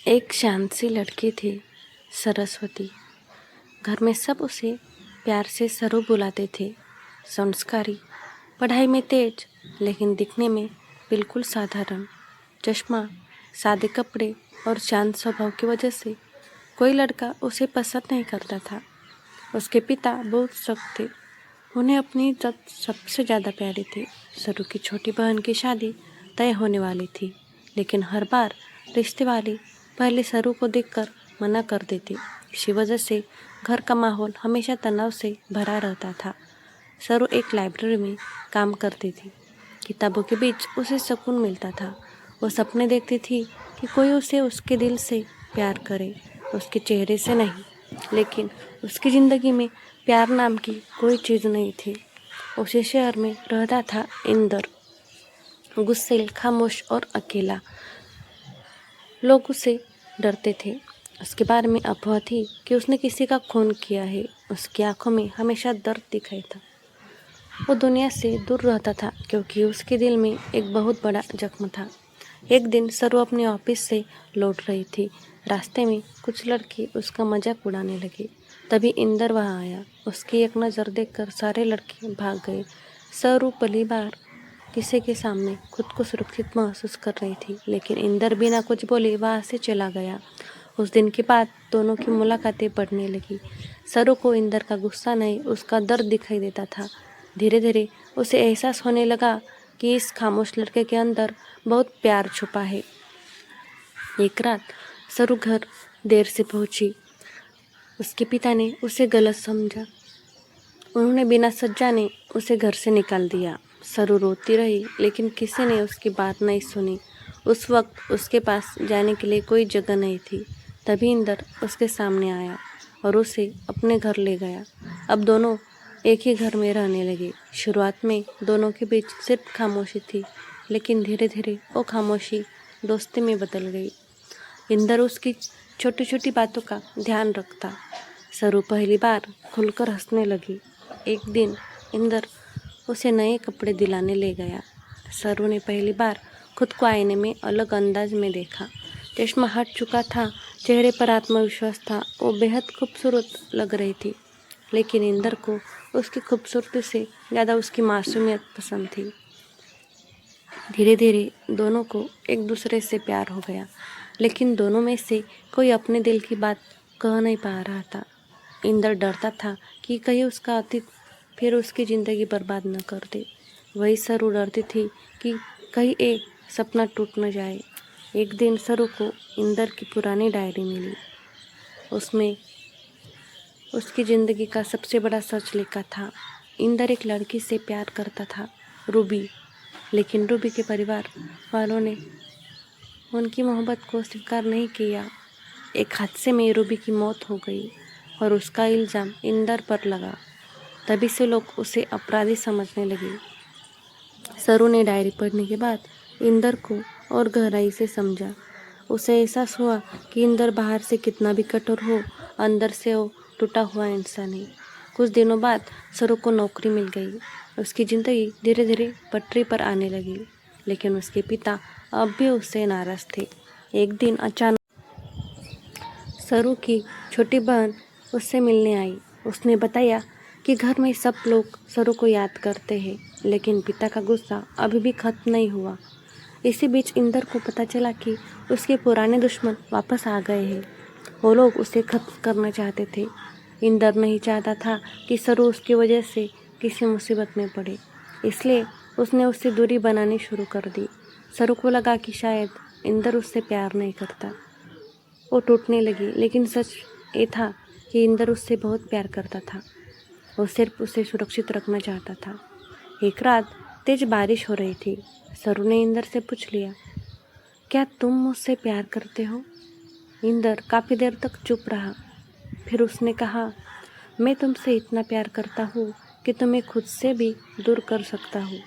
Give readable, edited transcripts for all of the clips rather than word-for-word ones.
एक शांत सी लड़की थी, सरस्वती। घर में सब उसे प्यार से सरू बुलाते थे। संस्कारी, पढ़ाई में तेज, लेकिन दिखने में बिल्कुल साधारण। चश्मा, सादे कपड़े और शांत स्वभाव की वजह से कोई लड़का उसे पसंद नहीं करता था। उसके पिता बहुत सख्त थे। उन्हें अपनी इज्जत सबसे ज़्यादा प्यारी थी। सरू की छोटी बहन की शादी तय होने वाली थी, लेकिन हर बार रिश्ते वाले पहले सरू को देखकर मना कर देते। इसी वजह से घर का माहौल हमेशा तनाव से भरा रहता था। सरू एक लाइब्रेरी में काम करती थी। किताबों के बीच उसे सुकून मिलता था। वो सपने देखती थी कि कोई उसे उसके दिल से प्यार करे, उसके चेहरे से नहीं। लेकिन उसकी ज़िंदगी में प्यार नाम की कोई चीज़ नहीं थी। उसी शहर में रहता था इंदर, गुस्सैल, खामोश और अकेला। लोग उससे डरते थे। उसके बारे में अफवाह थी कि उसने किसी का खून किया है। उसकी आंखों में हमेशा दर्द दिखाई था। वो दुनिया से दूर रहता था क्योंकि उसके दिल में एक बहुत बड़ा जख्म था। एक दिन सरू अपने ऑफिस से लौट रही थी। रास्ते में कुछ लड़के उसका मजाक उड़ाने लगे। तभी इंदर वहाँ आया। उसकी एक नज़र देखकर सारे लड़के भाग गए। सरू पहली बार किसी के सामने खुद को सुरक्षित महसूस कर रही थी, लेकिन इंदर बिना कुछ बोले वहाँ से चला गया। उस दिन के बाद दोनों की मुलाकातें बढ़ने लगी। सरू को इंदर का गुस्सा नहीं, उसका दर्द दिखाई देता था। धीरे धीरे उसे एहसास होने लगा कि इस खामोश लड़के के अंदर बहुत प्यार छुपा है। एक रात सरू घर देर से पहुंची। उसके पिता ने उसे गलत समझा। उन्होंने बिना सज्जाने उसे घर से निकाल दिया। सरू रोती रही, लेकिन किसी ने उसकी बात नहीं सुनी। उस वक्त उसके पास जाने के लिए कोई जगह नहीं थी। तभी इंदर उसके सामने आया और उसे अपने घर ले गया। अब दोनों एक ही घर में रहने लगे। शुरुआत में दोनों के बीच सिर्फ खामोशी थी, लेकिन धीरे धीरे वो खामोशी दोस्ती में बदल गई। इंदर उसकी छोटी छोटी बातों का ध्यान रखता। सरू पहली बार खुलकर हंसने लगी। एक दिन इंदर उसे नए कपड़े दिलाने ले गया। सरू ने पहली बार खुद को आईने में अलग अंदाज में देखा। चश्मा हट चुका था, चेहरे पर आत्मविश्वास था। वो बेहद खूबसूरत लग रही थी, लेकिन इंदर को उसकी खूबसूरती से ज़्यादा उसकी मासूमियत पसंद थी। धीरे धीरे दोनों को एक दूसरे से प्यार हो गया, लेकिन दोनों में से कोई अपने दिल की बात कह नहीं पा रहा था। इंदर डरता था कि कहीं उसका अतीत फिर उसकी ज़िंदगी बर्बाद न कर दे। वही सरू डरती थी कि कहीं एक सपना टूट न जाए। एक दिन सरू को इंदर की पुरानी डायरी मिली। उसमें उसकी ज़िंदगी का सबसे बड़ा सच लिखा था। इंदर एक लड़की से प्यार करता था, रूबी। लेकिन रूबी के परिवार वालों ने उनकी मोहब्बत को स्वीकार नहीं किया। एक हादसे में रूबी की मौत हो गई और उसका इल्ज़ाम इंदर पर लगा। तभी से लोग उसे अपराधी समझने लगे। सरू ने डायरी पढ़ने के बाद इंदर को और गहराई से समझा। उसे एहसास हुआ कि इंदर बाहर से कितना भी कठोर हो, अंदर से वो टूटा हुआ इंसान है। कुछ दिनों बाद सरू को नौकरी मिल गई। उसकी ज़िंदगी धीरे धीरे पटरी पर आने लगी, लेकिन उसके पिता अब भी उससे नाराज़ थे। एक दिन अचानक सरू की छोटी बहन उससे मिलने आई। उसने बताया कि घर में सब लोग सरू को याद करते हैं, लेकिन पिता का गुस्सा अभी भी खत्म नहीं हुआ। इसी बीच इंदर को पता चला कि उसके पुराने दुश्मन वापस आ गए हैं। वो लोग उसे खत्म करना चाहते थे। इंदर नहीं चाहता था कि सरू उसकी वजह से किसी मुसीबत में पड़े, इसलिए उसने उससे दूरी बनानी शुरू कर दी। सरू को लगा कि शायद इंदर उससे प्यार नहीं करता। वो टूटने लगी, लेकिन सच ये था कि इंदर उससे बहुत प्यार करता था। वो सिर्फ उसे सुरक्षित रखना चाहता था। एक रात तेज बारिश हो रही थी। सरू ने इंदर से पूछ लिया, क्या तुम मुझसे प्यार करते हो? इंदर काफ़ी देर तक चुप रहा। फिर उसने कहा, मैं तुमसे इतना प्यार करता हूँ कि तुम्हें खुद से भी दूर कर सकता हूँ।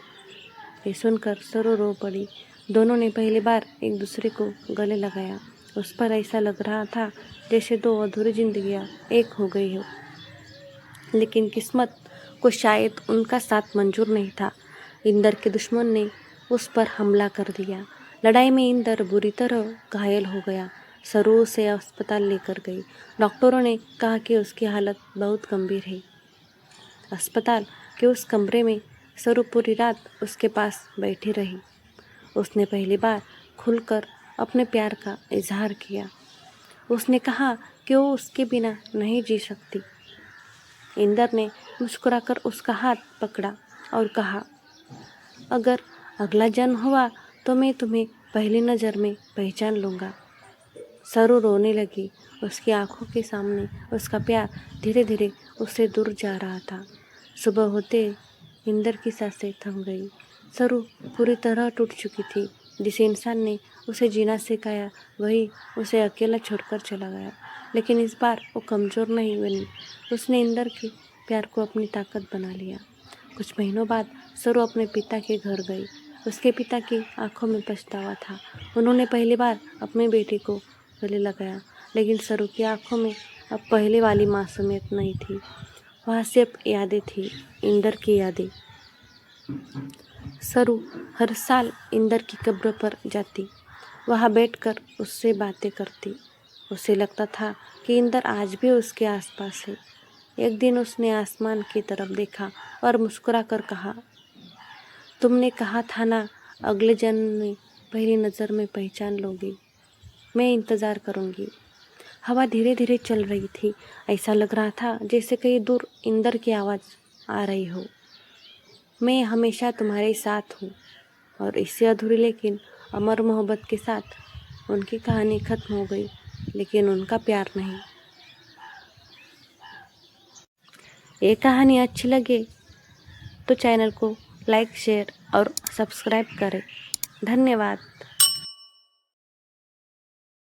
ये सुनकर सरू रो पड़ी। दोनों ने पहली बार एक दूसरे को गले लगाया। उस पर ऐसा लग रहा था जैसे दो अधूरी जिंदगियाँ एक हो गई हो। लेकिन किस्मत को शायद उनका साथ मंजूर नहीं था। इंदर के दुश्मन ने उस पर हमला कर दिया। लड़ाई में इंदर बुरी तरह घायल हो गया। सरू उसे अस्पताल लेकर गई। डॉक्टरों ने कहा कि उसकी हालत बहुत गंभीर है। अस्पताल के उस कमरे में सरू पूरी रात उसके पास बैठी रही। उसने पहली बार खुलकर अपने प्यार का इजहार किया। उसने कहा कि वो उसके बिना नहीं जी सकती। इंदर ने मुस्कुराकर उसका हाथ पकड़ा और कहा, अगर अगला जन्म हुआ तो मैं तुम्हें पहली नज़र में पहचान लूँगा। सरू रोने लगी। उसकी आंखों के सामने उसका प्यार धीरे धीरे उससे दूर जा रहा था। सुबह होते इंदर की सांसें थम गई। सरू पूरी तरह टूट चुकी थी। जिस इंसान ने उसे जीना सिखाया वही उसे अकेला छोड़कर चला गया। लेकिन इस बार वो कमज़ोर नहीं बनी। उसने इंदर के प्यार को अपनी ताकत बना लिया। कुछ महीनों बाद सरू अपने पिता के घर गई। उसके पिता की आंखों में पछतावा था। उन्होंने पहली बार अपनी बेटी को गले लगाया, लेकिन सरू की आंखों में अब पहले वाली मासूमियत नहीं थी। वहाँ सिर्फ यादें थी, इंदर की यादें। सरू हर साल इंदर की कब्र पर जाती। वहाँ बैठकर उससे बातें करती। उसे लगता था कि इंदर आज भी उसके आसपास है। एक दिन उसने आसमान की तरफ देखा और मुस्कुराकर कहा, तुमने कहा था ना, अगले जन्म में पहली नज़र में पहचान लोगी। मैं इंतज़ार करूँगी। हवा धीरे धीरे चल रही थी। ऐसा लग रहा था जैसे कहीं दूर इंदर की आवाज़ आ रही हो, मैं हमेशा तुम्हारे साथ हूँ। और इससे अधूरी लेकिन अमर मोहब्बत के साथ उनकी कहानी खत्म हो गई, लेकिन उनका प्यार नहीं। ये कहानी अच्छी लगे तो चैनल को लाइक, शेयर और सब्सक्राइब करें। धन्यवाद।